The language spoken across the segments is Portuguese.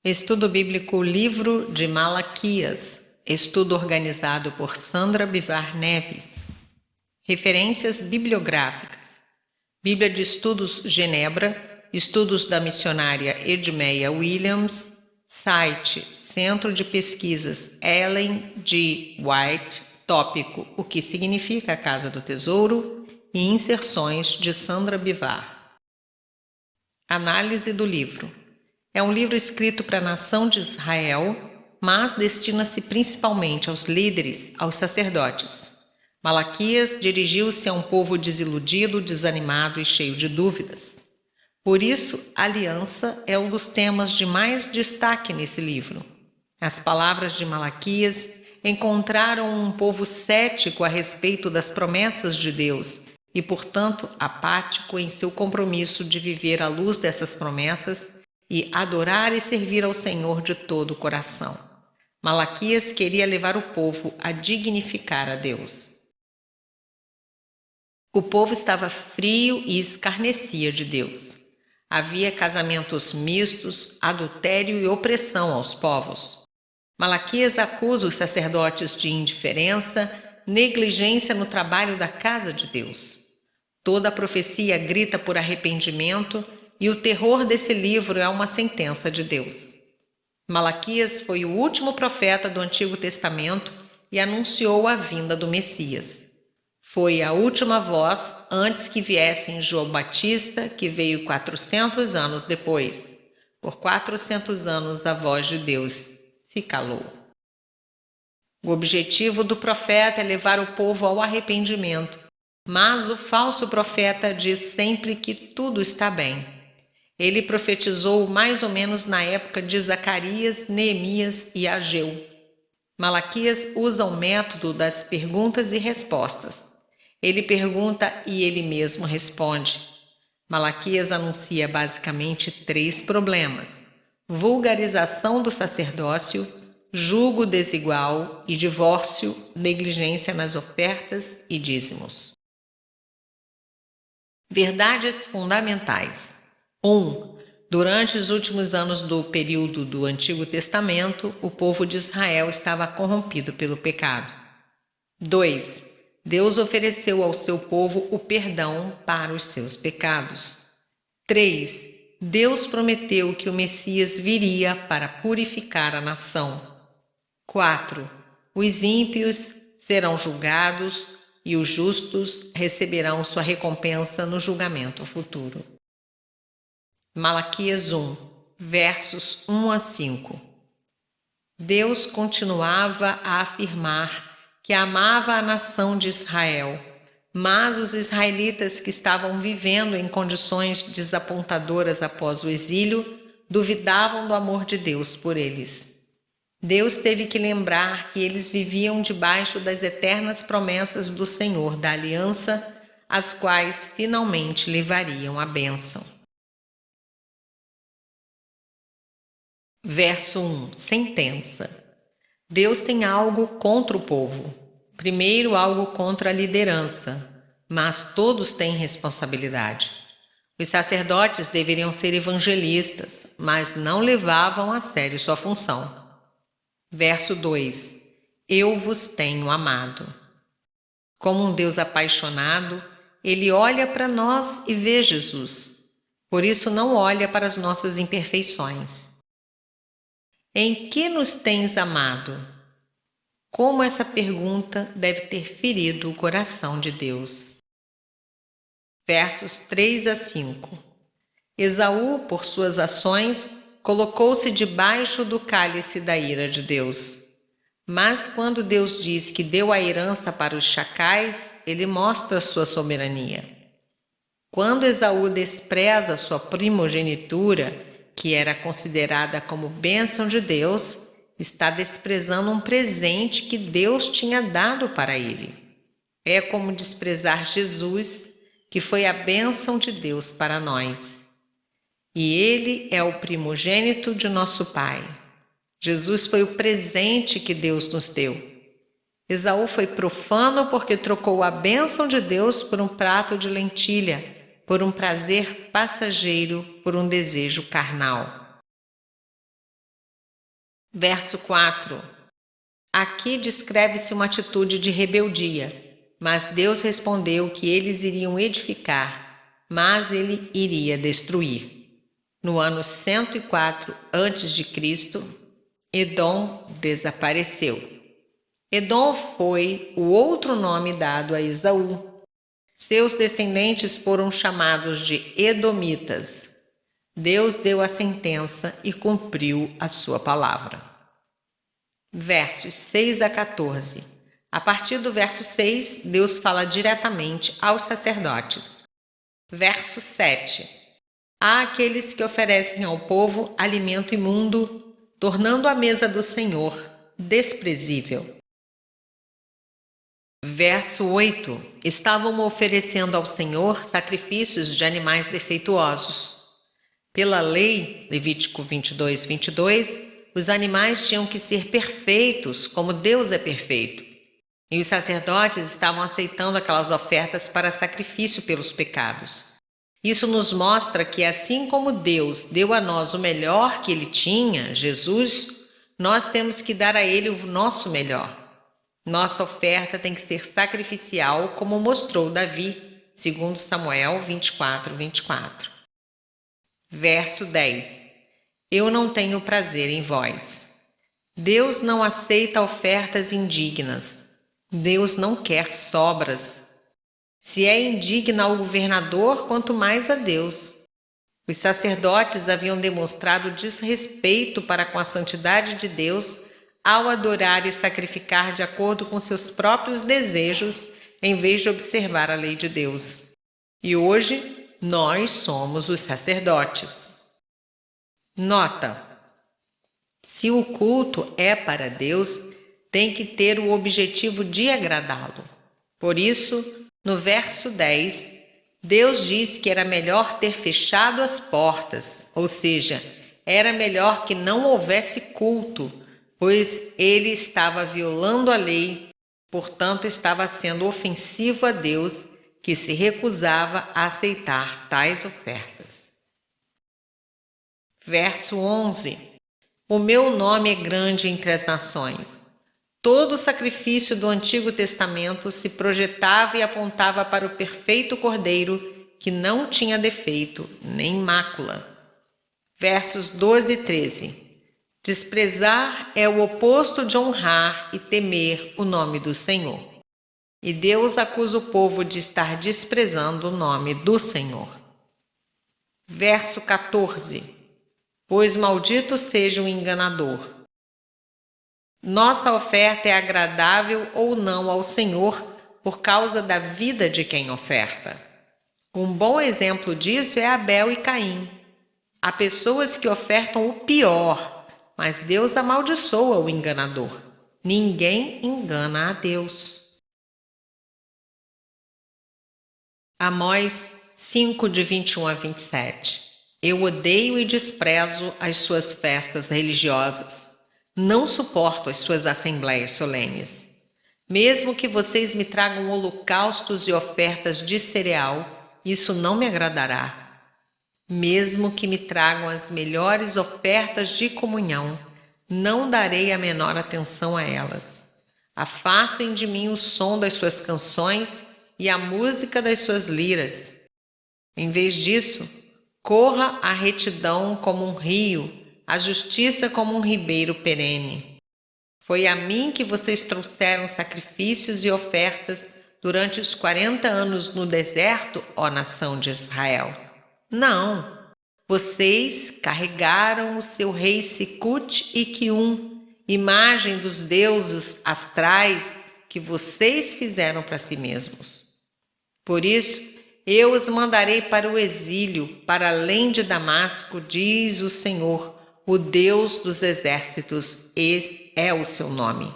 Estudo Bíblico Livro de Malaquias. Estudo organizado por Sandra Bivar Neves. Referências bibliográficas. Bíblia de Estudos Genebra, Estudos da missionária Edmeia Williams, site Centro de Pesquisas Ellen G. White, tópico O que significa a Casa do Tesouro e inserções de Sandra Bivar. Análise do livro. É um livro escrito para a nação de Israel, mas destina-se principalmente aos líderes, aos sacerdotes. Malaquias dirigiu-se a um povo desiludido, desanimado e cheio de dúvidas. Por isso, a aliança é um dos temas de mais destaque nesse livro. As palavras de Malaquias encontraram um povo cético a respeito das promessas de Deus e, portanto, apático em seu compromisso de viver à luz dessas promessas e adorar e servir ao Senhor de todo o coração. Malaquias queria levar o povo a dignificar a Deus. O povo estava frio e escarnecia de Deus. Havia casamentos mistos, adultério e opressão aos povos. Malaquias acusa os sacerdotes de indiferença, negligência no trabalho da casa de Deus. Toda a profecia grita por arrependimento e o terror desse livro é uma sentença de Deus. Malaquias foi o último profeta do Antigo Testamento e anunciou a vinda do Messias. Foi a última voz antes que viesse João Batista, que veio 400 anos depois. Por 400 anos a voz de Deus se calou. O objetivo do profeta é levar o povo ao arrependimento, mas o falso profeta diz sempre que tudo está bem. Ele profetizou mais ou menos na época de Zacarias, Neemias e Ageu. Malaquias usa o método das perguntas e respostas. Ele pergunta e ele mesmo responde. Malaquias anuncia basicamente 3 problemas: vulgarização do sacerdócio, julgo desigual e divórcio, negligência nas ofertas e dízimos. Verdades fundamentais. 1. Durante os últimos anos do período do Antigo Testamento, o povo de Israel estava corrompido pelo pecado. 2. Deus ofereceu ao seu povo o perdão para os seus pecados. 3. Deus prometeu que o Messias viria para purificar a nação. 4. Os ímpios serão julgados e os justos receberão sua recompensa no julgamento futuro. Malaquias 1, versos 1 a 5. Deus continuava a afirmar que amava a nação de Israel, mas os israelitas que estavam vivendo em condições desapontadoras após o exílio duvidavam do amor de Deus por eles. Deus teve que lembrar que eles viviam debaixo das eternas promessas do Senhor da aliança, as quais finalmente levariam a bênção. Verso 1. Sentença. Deus tem algo contra o povo. Primeiro, algo contra a liderança, mas todos têm responsabilidade. Os sacerdotes deveriam ser evangelistas, mas não levavam a sério sua função. Verso 2. Eu vos tenho amado. Como um Deus apaixonado, Ele olha para nós e vê Jesus. Por isso não olha para as nossas imperfeições. Em que nos tens amado? Como essa pergunta deve ter ferido o coração de Deus. Versos 3 a 5. Esaú, por suas ações, colocou-se debaixo do cálice da ira de Deus. Mas quando Deus diz que deu a herança para os chacais, ele mostra sua soberania. Quando Esaú despreza sua primogenitura, que era considerada como bênção de Deus, está desprezando um presente que Deus tinha dado para ele. É como desprezar Jesus, que foi a bênção de Deus para nós. E ele é o primogênito de nosso Pai. Jesus foi o presente que Deus nos deu. Esaú foi profano porque trocou a bênção de Deus por um prato de lentilha, por um prazer passageiro, por um desejo carnal. Verso 4. Aqui descreve-se uma atitude de rebeldia, mas Deus respondeu que eles iriam edificar, mas ele iria destruir. No ano 104 a.C., Edom desapareceu. Edom foi o outro nome dado a Esaú. Seus descendentes foram chamados de Edomitas. Deus deu a sentença e cumpriu a sua palavra. Versos 6 a 14. A partir do verso 6, Deus fala diretamente aos sacerdotes. Verso 7. Há aqueles que oferecem ao povo alimento imundo, tornando a mesa do Senhor desprezível. Verso 8. Estavam oferecendo ao Senhor sacrifícios de animais defeituosos. Pela lei, Levítico 22, os animais tinham que ser perfeitos, como Deus é perfeito. E os sacerdotes estavam aceitando aquelas ofertas para sacrifício pelos pecados. Isso nos mostra que, assim como Deus deu a nós o melhor que Ele tinha, Jesus, nós temos que dar a Ele o nosso melhor. Nossa oferta tem que ser sacrificial, como mostrou Davi, segundo Samuel 24. Verso 10. Eu não tenho prazer em vós. Deus não aceita ofertas indignas. Deus não quer sobras. Se é indigna ao governador, quanto mais a Deus. Os sacerdotes haviam demonstrado desrespeito para com a santidade de Deus ao adorar e sacrificar de acordo com seus próprios desejos, em vez de observar a lei de Deus. E hoje, nós somos os sacerdotes. Nota: se o culto é para Deus, tem que ter o objetivo de agradá-lo. Por isso, no verso 10, Deus diz que era melhor ter fechado as portas, ou seja, era melhor que não houvesse culto, pois ele estava violando a lei, portanto estava sendo ofensivo a Deus, que se recusava a aceitar tais ofertas. Verso 11. O meu nome é grande entre as nações. Todo o sacrifício do Antigo Testamento se projetava e apontava para o perfeito Cordeiro, que não tinha defeito nem mácula. Versos 12 e 13. Desprezar é o oposto de honrar e temer o nome do Senhor. E Deus acusa o povo de estar desprezando o nome do Senhor. Verso 14. Pois maldito seja o enganador. Nossa oferta é agradável ou não ao Senhor por causa da vida de quem oferta. Um bom exemplo disso é Abel e Caim. Há pessoas que ofertam o pior, mas Deus amaldiçoa o enganador. Ninguém engana a Deus. Amós 5, de 21 a 27. Eu odeio e desprezo as suas festas religiosas. Não suporto as suas assembleias solenes. Mesmo que vocês me tragam holocaustos e ofertas de cereal, isso não me agradará. Mesmo que me tragam as melhores ofertas de comunhão, não darei a menor atenção a elas. Afastem de mim o som das suas canções e a música das suas liras. Em vez disso, corra a retidão como um rio, a justiça como um ribeiro perene. Foi a mim que vocês trouxeram sacrifícios e ofertas durante os 40 anos no deserto, ó nação de Israel. Não, vocês carregaram o seu rei Sicut e Quium, imagem dos deuses astrais que vocês fizeram para si mesmos. Por isso, eu os mandarei para o exílio, para além de Damasco, diz o Senhor, o Deus dos exércitos, esse é o seu nome.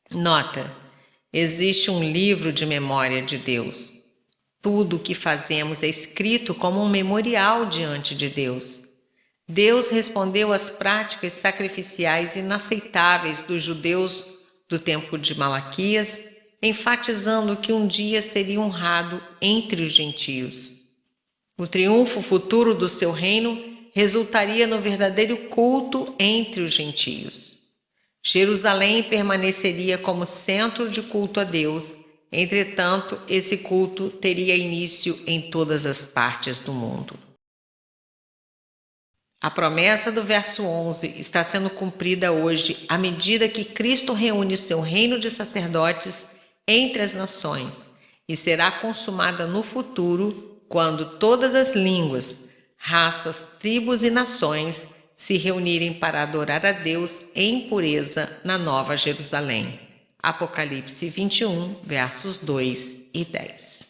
Nota: existe um livro de memória de Deus. Tudo o que fazemos é escrito como um memorial diante de Deus. Deus respondeu às práticas sacrificiais inaceitáveis dos judeus do tempo de Malaquias, enfatizando que um dia seria honrado entre os gentios. O triunfo futuro do seu reino resultaria no verdadeiro culto entre os gentios. Jerusalém permaneceria como centro de culto a Deus, entretanto, esse culto teria início em todas as partes do mundo. A promessa do verso 11 está sendo cumprida hoje à medida que Cristo reúne o seu reino de sacerdotes entre as nações e será consumada no futuro quando todas as línguas, raças, tribos e nações se reunirem para adorar a Deus em pureza na Nova Jerusalém. Apocalipse 21, versos 2 e 10.